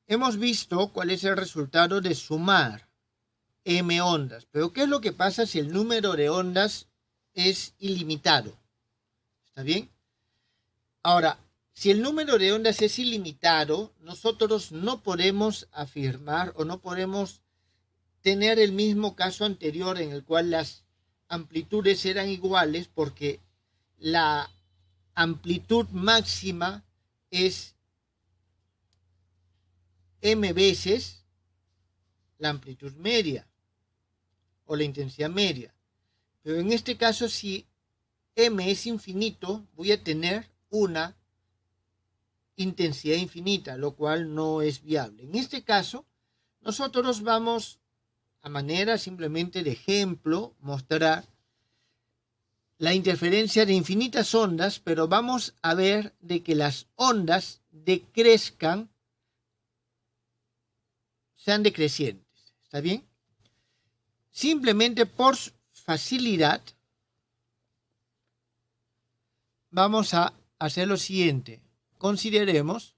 hemos visto cuál es el resultado de sumar m ondas. Pero ¿qué es lo que pasa si el número de ondas es ilimitado? ¿Está bien? Ahora, si el número de ondas es ilimitado, nosotros no podemos afirmar o no podemos tener el mismo caso anterior en el cual las amplitudes eran iguales, porque la amplitud máxima es m veces la amplitud media o la intensidad media. Pero en este caso, si m es infinito, voy a tener una intensidad infinita, lo cual no es viable. En este caso, nosotros vamos, a manera simplemente de ejemplo, mostrar la interferencia de infinitas ondas, pero vamos a ver de que las ondas decrezcan, sean decrecientes. ¿Está bien? Simplemente por facilidad vamos a hacer lo siguiente. Consideramos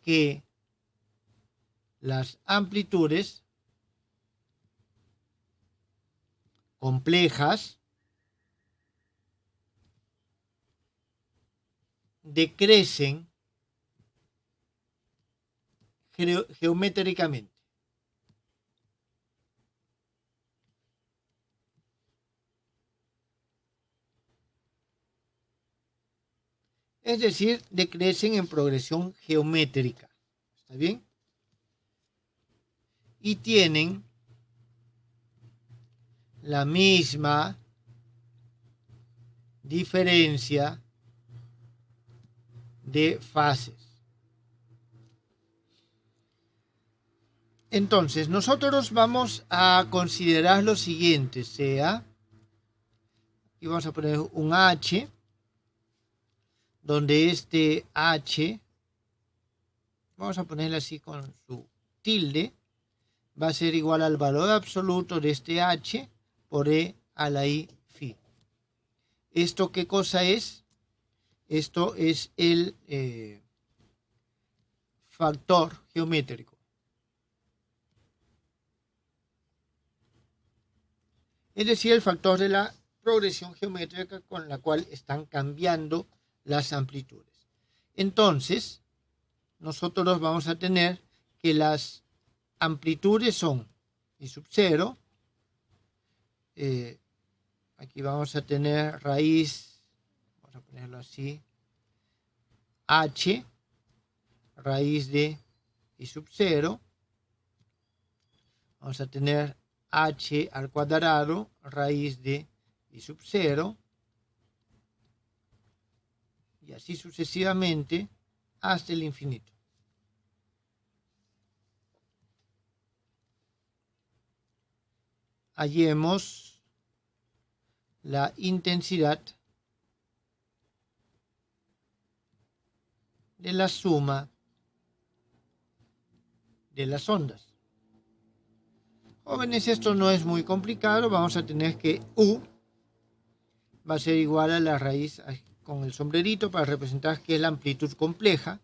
que las amplitudes complejas decrecen geométricamente. Es decir, decrecen en progresión geométrica. ¿Está bien? Y tienen la misma diferencia de fases. Entonces, nosotros vamos a considerar lo siguiente, y vamos a poner un H, donde este H, vamos a ponerle así con su tilde, va a ser igual al valor absoluto de este H por E a la I phi. ¿Esto qué cosa es? Esto es el factor geométrico. Es decir, el factor de la progresión geométrica con la cual están cambiando las amplitudes. Entonces, nosotros vamos a tener que las amplitudes son I sub 0. Aquí vamos a tener raíz, vamos a ponerlo así, H, raíz de I sub 0. Vamos a tener H al cuadrado, raíz de I sub 0. Y así sucesivamente hasta el infinito. Hallemos la intensidad de la suma de las ondas. Jóvenes, esto no es muy complicado. Vamos a tener que U va a ser igual a la raíz con el sombrerito para representar que es la amplitud compleja,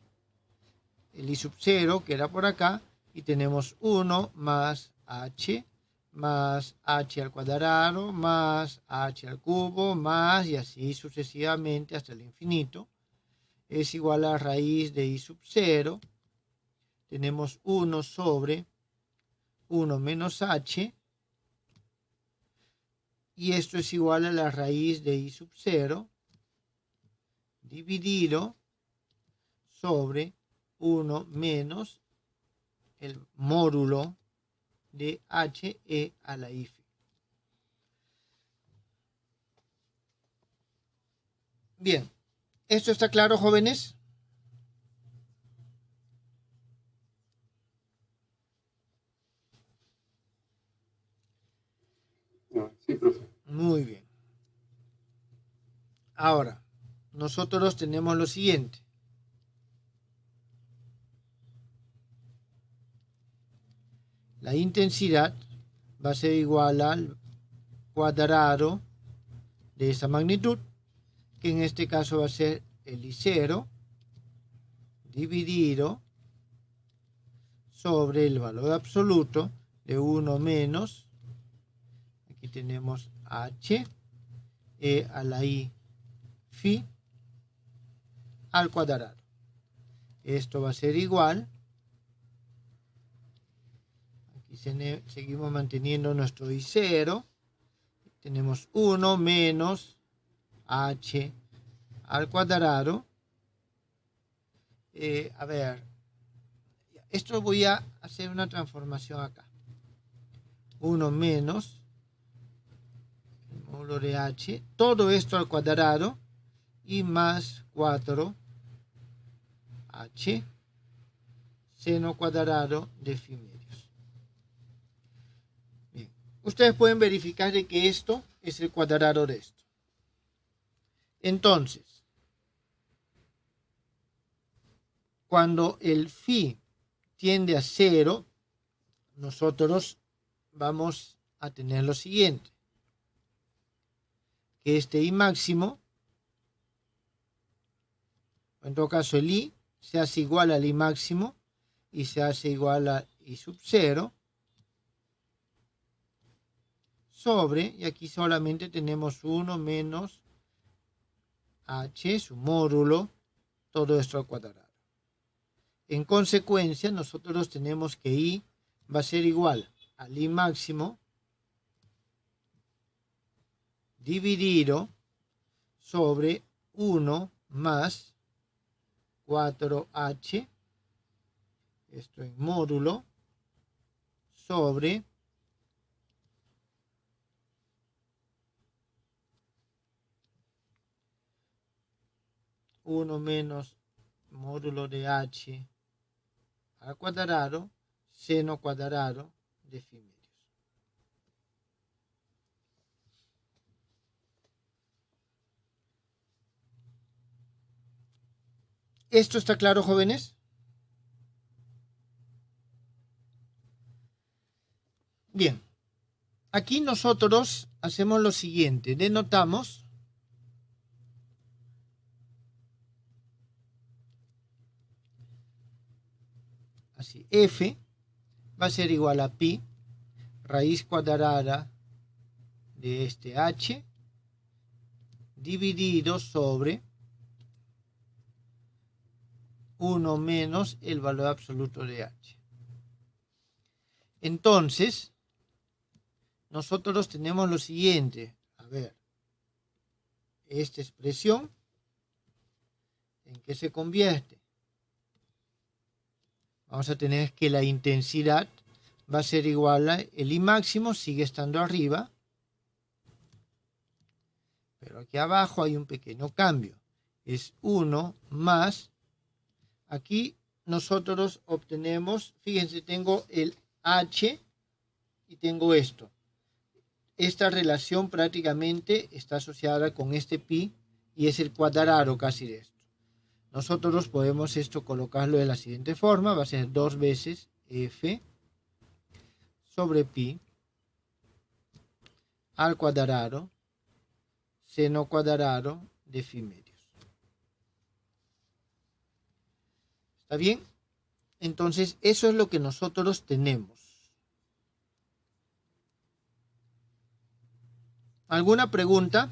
el I sub 0 que era por acá, y tenemos 1 más H más H al cuadrado más H al cubo más, y así sucesivamente hasta el infinito, es igual a raíz de I sub 0. Tenemos 1 sobre 1 menos H, y esto es igual a la raíz de I sub 0 dividido sobre 1 menos el módulo de H e a la I phi. Bien, ¿esto está claro, jóvenes? Sí, profe. Muy bien. Ahora, nosotros tenemos lo siguiente. La intensidad va a ser igual al cuadrado de esa magnitud. que en este caso va a ser el I0 dividido sobre el valor absoluto de 1 menos, aquí tenemos h, e a la i phi al cuadrado. Esto va a ser igual, aquí seguimos manteniendo nuestro I0, tenemos 1 menos h al cuadrado. A ver, esto voy a hacer una transformación acá. 1 menos el módulo de h, todo esto al cuadrado, y más 4h seno cuadrado de phi medios. Bien. Ustedes pueden verificar de que esto es el cuadrado de esto. Entonces, cuando el phi tiende a 0, nosotros vamos a tener lo siguiente, que este I máximo, en todo caso el I, se hace igual al I máximo y se hace igual a I sub 0 sobre, y aquí solamente tenemos 1 menos h, su módulo, todo esto al cuadrado. En consecuencia, nosotros tenemos que I va a ser igual al I máximo dividido sobre 1 más 4h, esto en módulo, sobre 1 menos módulo de h al cuadrado, seno cuadrado de phi medios. ¿Esto está claro, jóvenes? Bien, aquí nosotros hacemos lo siguiente, denotamos así, f va a ser igual a pi raíz cuadrada de este h dividido sobre 1 menos el valor absoluto de h. Entonces, nosotros tenemos lo siguiente, a ver, esta expresión, ¿en qué se convierte? Vamos a tener que la intensidad va a ser igual a el I máximo, sigue estando arriba, pero aquí abajo hay un pequeño cambio, es 1 más, aquí nosotros obtenemos, fíjense, tengo el h y tengo esto. Esta relación prácticamente está asociada con este pi y es el cuadrado casi de esto. Nosotros podemos esto colocarlo de la siguiente forma, va a ser 2 veces f sobre pi al cuadrado seno cuadrado de phi medios. ¿Está bien? Entonces, eso es lo que nosotros tenemos. ¿Alguna pregunta?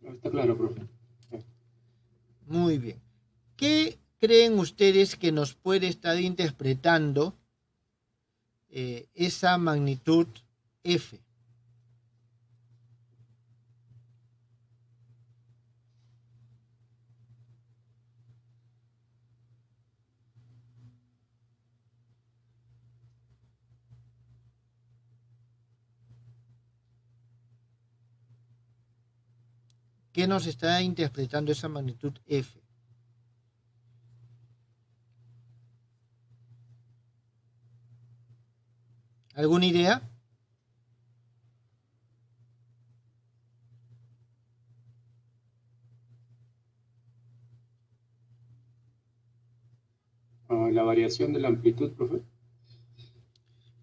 Está claro, profe. Muy bien. ¿Qué creen ustedes que nos puede estar interpretando esa magnitud f? ¿Qué nos está interpretando esa magnitud f? ¿Alguna idea? La variación de la amplitud, profe.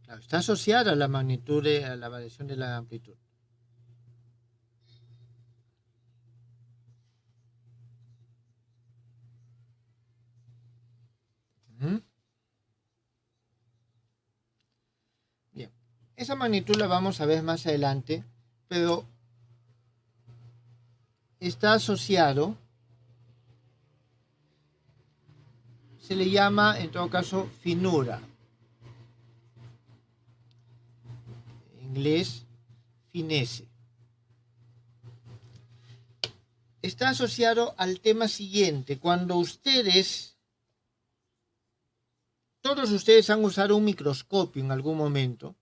Claro, Está asociada a la magnitud, a la variación de la amplitud. Bien, esa magnitud la vamos a ver más adelante, pero está asociado, se le llama en todo caso finura. En inglés, finesse. Está asociado al tema siguiente. Cuando todos ustedes han usado un microscopio en algún momento,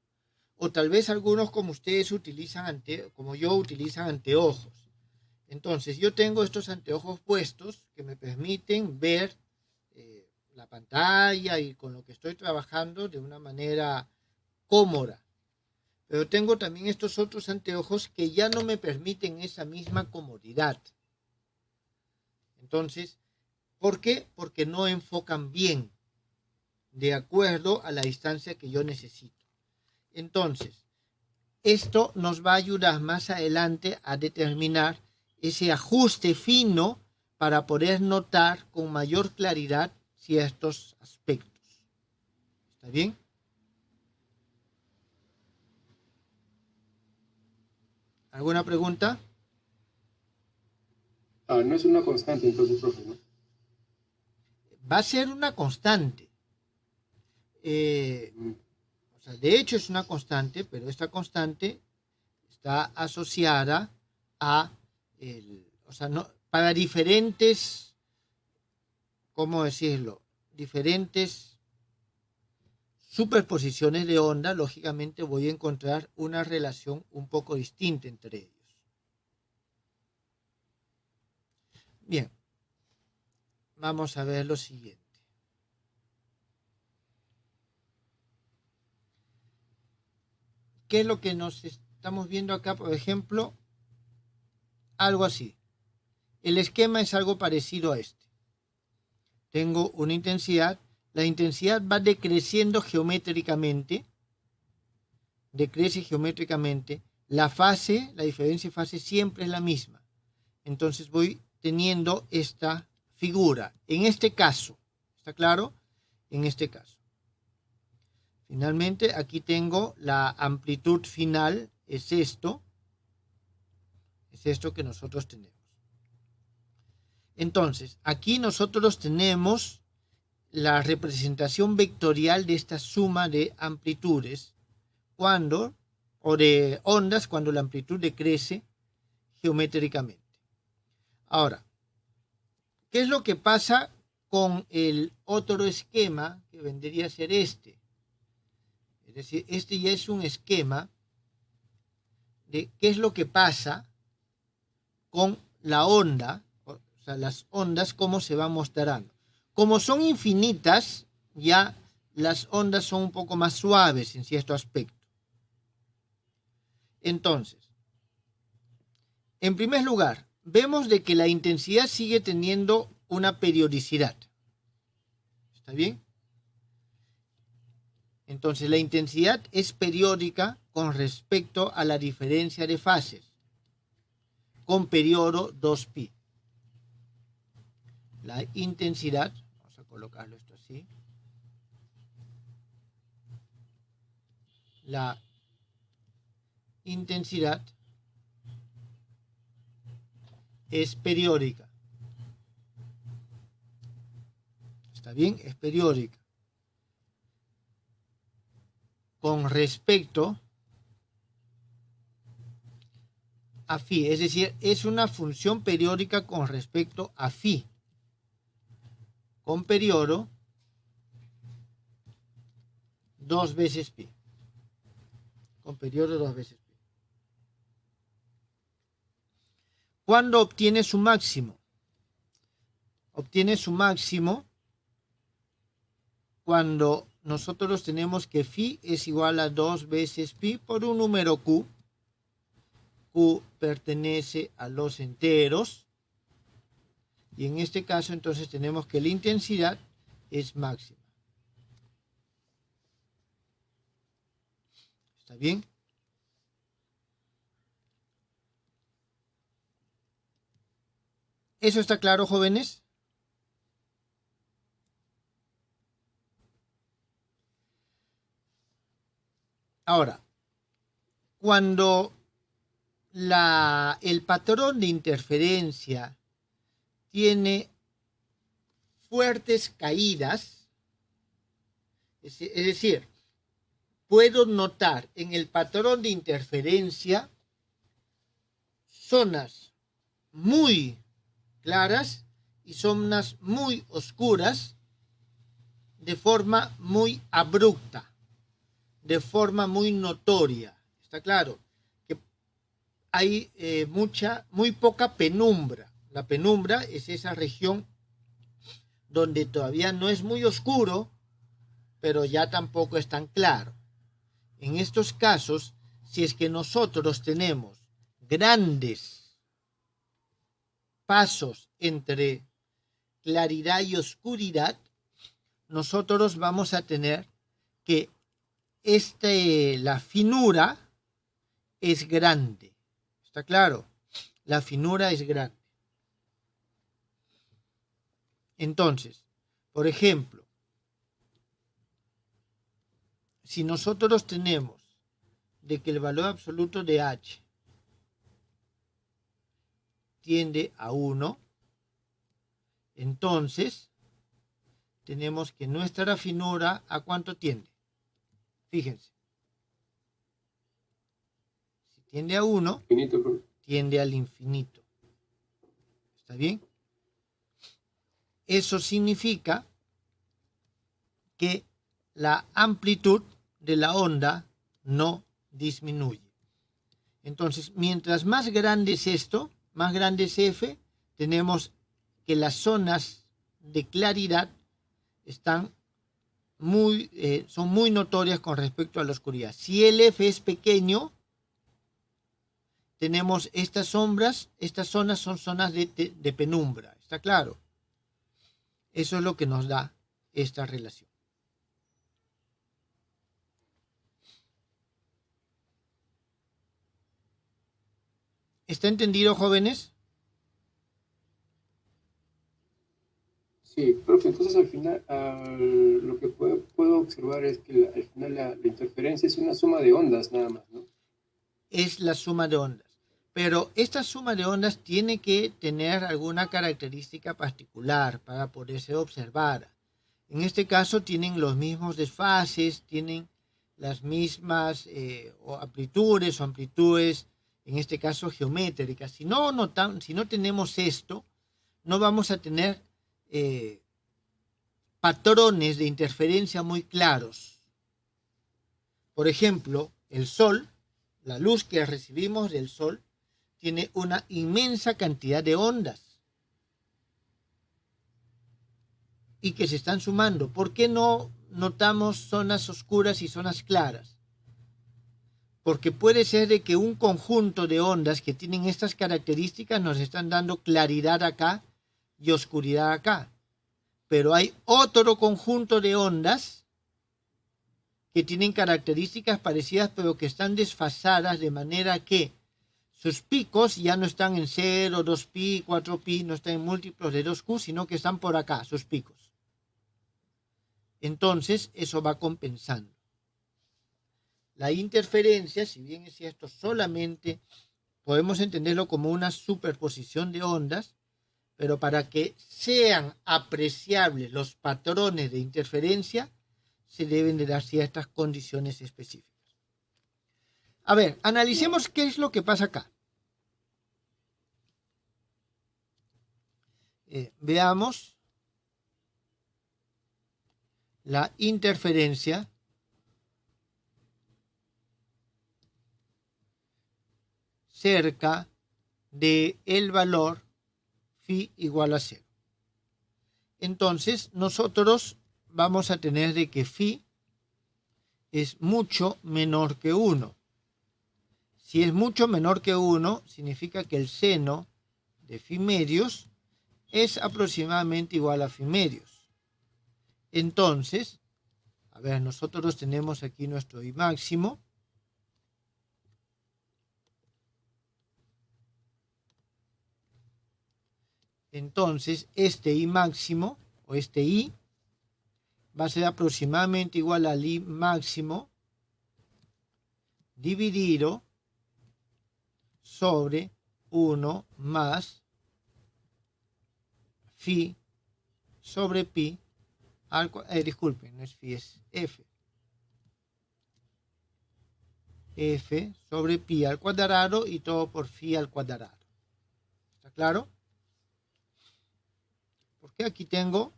o tal vez algunos como ustedes utilizan, como yo, utilizan anteojos. Entonces, yo tengo estos anteojos puestos que me permiten ver la pantalla y con lo que estoy trabajando de una manera cómoda. Pero tengo también estos otros anteojos que ya no me permiten esa misma comodidad. Entonces, ¿por qué? Porque no enfocan bien, de acuerdo a la distancia que yo necesito. Entonces, esto nos va a ayudar más adelante a determinar ese ajuste fino para poder notar con mayor claridad ciertos aspectos. ¿Está bien? ¿Alguna pregunta? No es una constante entonces, profe, ¿no? Va a ser una constante. O sea, de hecho es una constante, pero esta constante está asociada a, o sea, no, para diferentes, ¿cómo decirlo? Diferentes superposiciones de onda, lógicamente voy a encontrar una relación un poco distinta entre ellos. Bien, vamos a ver lo siguiente. ¿Qué es lo que nos estamos viendo acá? Por ejemplo, algo así. El esquema es algo parecido a este. Tengo una intensidad. La intensidad va decreciendo geométricamente. Decrece geométricamente. La fase, la diferencia de fase siempre es la misma. Entonces voy teniendo esta figura. En este caso, ¿está claro? En este caso. Finalmente, aquí tengo la amplitud final, es esto que nosotros tenemos. Entonces, aquí nosotros tenemos la representación vectorial de esta suma de amplitudes o de ondas cuando la amplitud decrece geométricamente. Ahora, ¿qué es lo que pasa con el otro esquema que vendría a ser este? Es decir, este ya es un esquema de qué es lo que pasa con la onda, o sea, las ondas, cómo se va mostrando. Como son infinitas, ya las ondas son un poco más suaves en cierto aspecto. Entonces, en primer lugar, vemos de que la intensidad sigue teniendo una periodicidad. ¿Está bien? Entonces, la intensidad es periódica con respecto a la diferencia de fases, con periodo 2pi. La intensidad, vamos a colocarlo esto así, la intensidad es periódica. ¿Está bien? Es periódica. Con respecto a phi, es decir, es una función periódica con respecto a phi, con periodo 2 veces pi, con periodo 2 veces pi. ¿Cuándo obtiene su máximo? Obtiene su máximo cuando nosotros tenemos que phi es igual a 2 veces pi por un número q. Q pertenece a los enteros. Y en este caso entonces tenemos que la intensidad es máxima. ¿Está bien? ¿Eso está claro, jóvenes? Ahora, cuando el patrón de interferencia tiene fuertes caídas, es decir, puedo notar en el patrón de interferencia zonas muy claras y zonas muy oscuras de forma muy abrupta, de forma muy notoria. ¿Está claro? Que hay muy poca penumbra. La penumbra es esa región donde todavía no es muy oscuro, pero ya tampoco es tan claro. En estos casos, si es que nosotros tenemos grandes pasos entre claridad y oscuridad, nosotros vamos a tener que la finura es grande. ¿Está claro? La finura es grande. Entonces, por ejemplo, si nosotros tenemos de que el valor absoluto de H tiende a 1, entonces tenemos que nuestra finura ¿a cuánto tiende? Fíjense. Si tiende a 1, tiende al infinito. ¿Está bien? Eso significa que la amplitud de la onda no disminuye. Entonces, mientras más grande es esto, más grande es F, tenemos que las zonas de claridad son muy notorias con respecto a la oscuridad. Si el F es pequeño, tenemos estas sombras, estas zonas son zonas de penumbra. ¿Está claro? Eso es lo que nos da esta relación. ¿Está entendido, jóvenes? Sí, profe, entonces al final lo que puedo observar es que al final la interferencia es una suma de ondas nada más, ¿no? Es la suma de ondas. Pero esta suma de ondas tiene que tener alguna característica particular para poderse observar. En este caso tienen los mismos desfases, tienen las mismas amplitudes, en este caso geométricas. Si no tenemos esto, no vamos a tener patrones de interferencia muy claros. Por ejemplo, el Sol, la luz que recibimos del Sol, tiene una inmensa cantidad de ondas y que se están sumando. ¿Por qué no notamos zonas oscuras y zonas claras? Porque puede ser de que un conjunto de ondas que tienen estas características nos están dando claridad acá y oscuridad acá. Pero hay otro conjunto de ondas que tienen características parecidas pero que están desfasadas de manera que sus picos ya no están en 0, 2pi, 4pi, no están en múltiplos de 2q, sino que están por acá, sus picos. Entonces, eso va compensando. La interferencia, si bien es cierto, solamente podemos entenderlo como una superposición de ondas, pero para que sean apreciables los patrones de interferencia, se deben de dar ciertas condiciones específicas. A ver, analicemos qué es lo que pasa acá. Veamos la interferencia cerca del valor phi igual a 0. Entonces, nosotros vamos a tener de que phi es mucho menor que 1. Si es mucho menor que 1, significa que el seno de phi medios es aproximadamente igual a phi medios. Entonces, a ver, nosotros tenemos aquí nuestro I máximo. Entonces, este I máximo, o este I, va a ser aproximadamente igual al I máximo dividido sobre 1 más phi sobre pi al disculpen, no es phi, es f. F sobre pi al cuadrado y todo por phi al cuadrado. ¿Está claro? Porque aquí tengo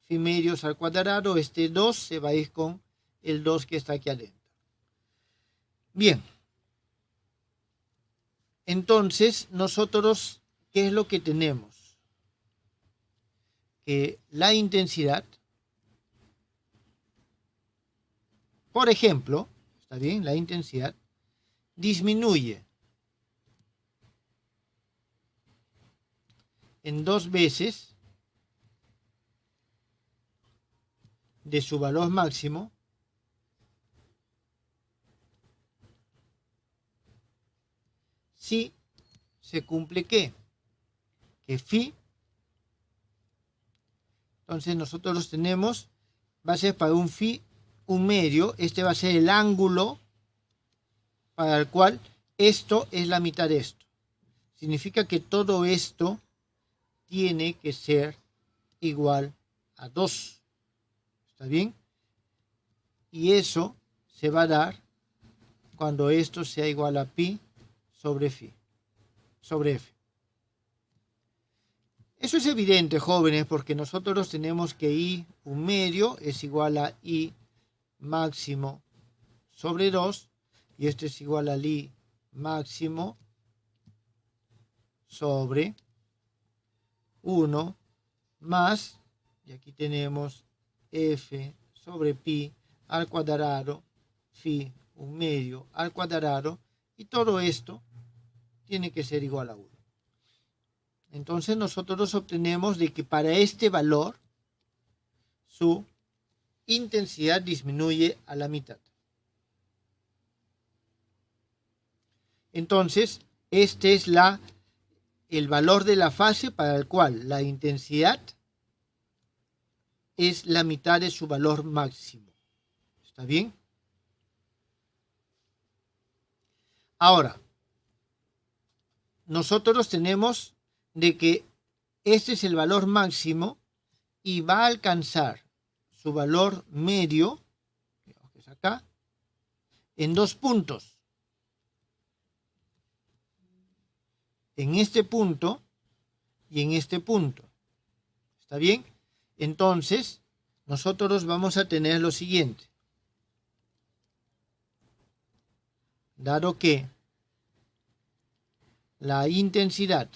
phi medios al cuadrado, este 2 se va a ir con el 2 que está aquí adentro. Bien. Entonces, nosotros, ¿qué es lo que tenemos? Que la intensidad, por ejemplo, ¿está bien? La intensidad disminuye en 2 veces de su valor máximo si se cumple ¿qué? Que phi. Entonces nosotros tenemos, va a ser para un phi un medio, este va a ser el ángulo para el cual esto es la mitad de esto. Significa que todo esto tiene que ser igual a 2. ¿Está bien? Y eso se va a dar cuando esto sea igual a pi sobre phi, sobre f. Eso es evidente, jóvenes, porque nosotros tenemos que I un medio es igual a I máximo sobre 2 y esto es igual al I máximo sobre 1 más, y aquí tenemos f sobre pi al cuadrado, phi un medio al cuadrado, y todo esto tiene que ser igual a 1. Entonces nosotros obtenemos de que para este valor su intensidad disminuye a la mitad. Entonces, este es el valor de la fase para el cual la intensidad es la mitad de su valor máximo. ¿Está bien? Ahora, nosotros tenemos de que este es el valor máximo y va a alcanzar su valor medio, que es acá, en 2 puntos. En este punto y en este punto. ¿Está bien? Entonces, nosotros vamos a tener lo siguiente. Dado que la intensidad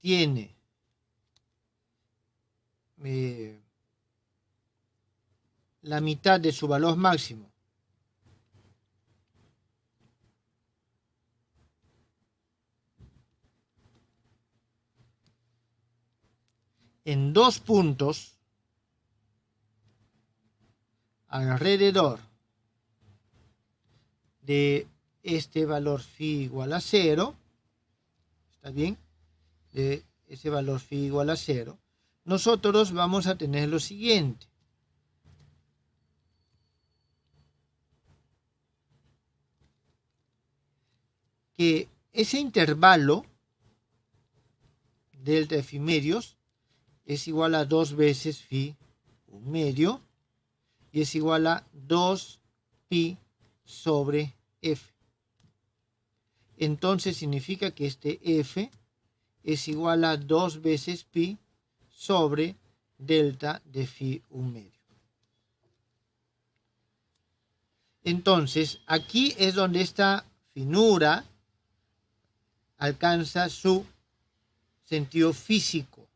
tiene la mitad de su valor máximo en 2 puntos alrededor de este valor phi igual a 0, ¿está bien? De ese valor phi igual a 0, nosotros vamos a tener lo siguiente. Que ese intervalo delta de phi medios es igual a 2 veces phi un medio y es igual a 2 pi sobre f. Entonces significa que este f es igual a 2 veces pi sobre delta de phi un medio. Entonces aquí es donde esta finura alcanza su sentido físico.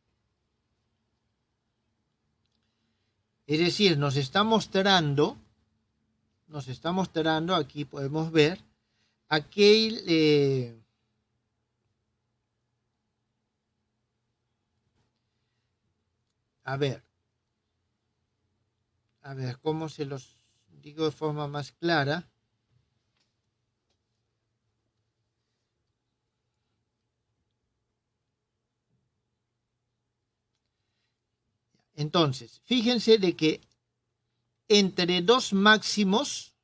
Es decir, nos está mostrando, aquí podemos ver, aquel a ver, ¿cómo se los digo de forma más clara? Entonces, fíjense de que entre dos máximos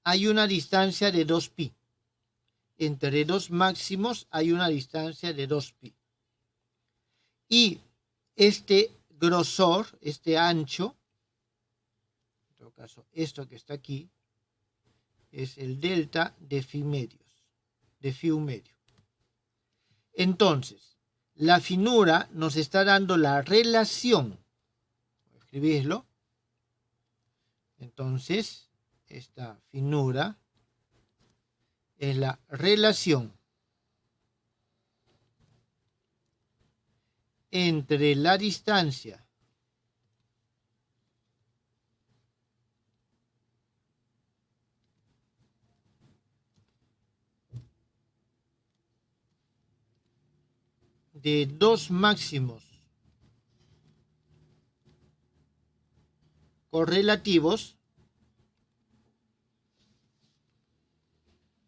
hay una distancia de 2pi. Entre dos máximos hay una distancia de 2pi. Y este grosor, este ancho, en todo caso, esto que está aquí, es el delta de phi medios, de phi medio. Entonces, la finura nos está dando la relación. Escribirlo. Entonces, esta finura es la relación entre la distancia de dos máximos correlativos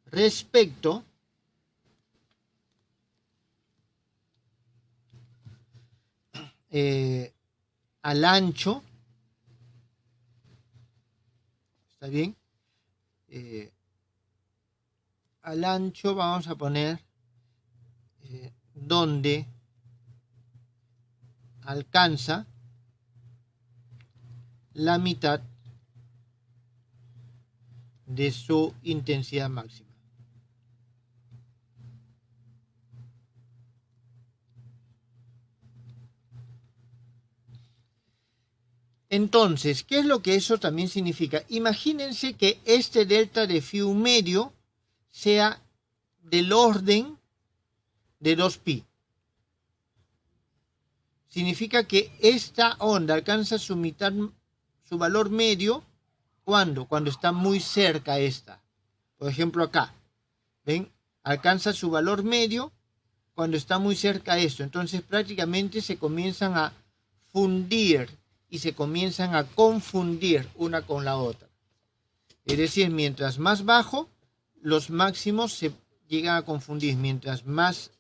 respecto al ancho, ¿está bien? Al ancho vamos a poner donde alcanza la mitad de su intensidad máxima. Entonces, ¿qué es lo que eso también significa? Imagínense que este delta de phi medio sea del orden de 2pi. Significa que esta onda alcanza su mitad, su valor medio, ¿cuándo? Cuando está muy cerca a esta. Por ejemplo, acá. ¿Ven? Alcanza su valor medio cuando está muy cerca a esto. Entonces prácticamente se comienzan a fundir y se comienzan a confundir una con la otra. Es decir, mientras más bajo, los máximos se llegan a confundir. Mientras más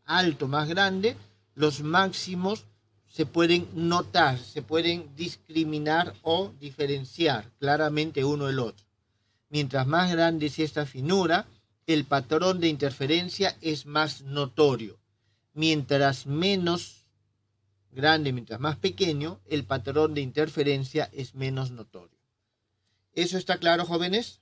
alto, más grande, los máximos se pueden notar, se pueden discriminar o diferenciar claramente uno del otro. Mientras más grande es esta finura, el patrón de interferencia es más notorio. Mientras menos grande, mientras más pequeño, el patrón de interferencia es menos notorio. ¿Eso está claro, jóvenes?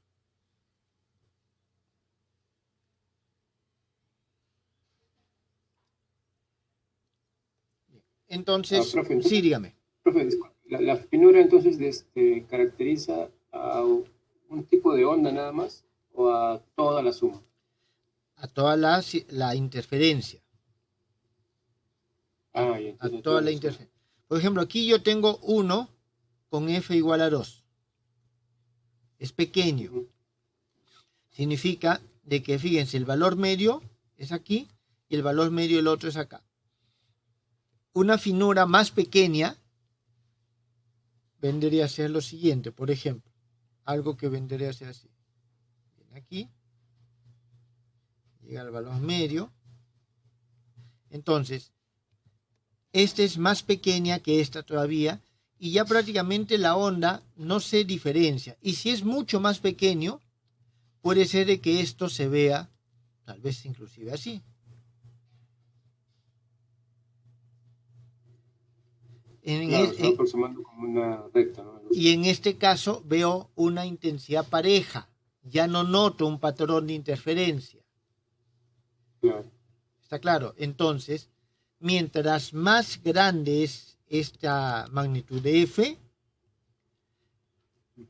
Entonces, profe, entonces, sí, dígame. Profe, la finura entonces caracteriza a un tipo de onda nada más o a toda la suma. A toda la interferencia. A toda la interferencia. Por ejemplo, aquí yo tengo 1 con f igual a 2. Es pequeño. Significa de que, fíjense, el valor medio es aquí y el valor medio del otro es acá. Una finura más pequeña vendría a ser lo siguiente, por ejemplo, algo que vendría a ser así. Viene aquí, llega al valor medio. Entonces, esta es más pequeña que esta todavía y ya prácticamente la onda no se diferencia. Y si es mucho más pequeño, puede ser de que esto se vea tal vez inclusive así. Claro, se va aproximando como una recta, ¿no? Y en este caso veo una intensidad pareja. Ya no noto un patrón de interferencia. Claro. ¿Está claro? Entonces, mientras más grande es esta magnitud de F,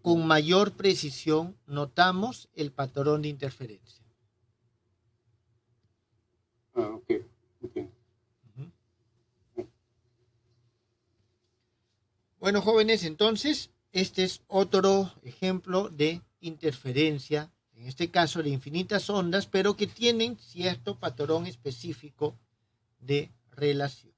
con mayor precisión notamos el patrón de interferencia. Ok. Bueno, jóvenes, entonces, este es otro ejemplo de interferencia, en este caso de infinitas ondas, pero que tienen cierto patrón específico de relación.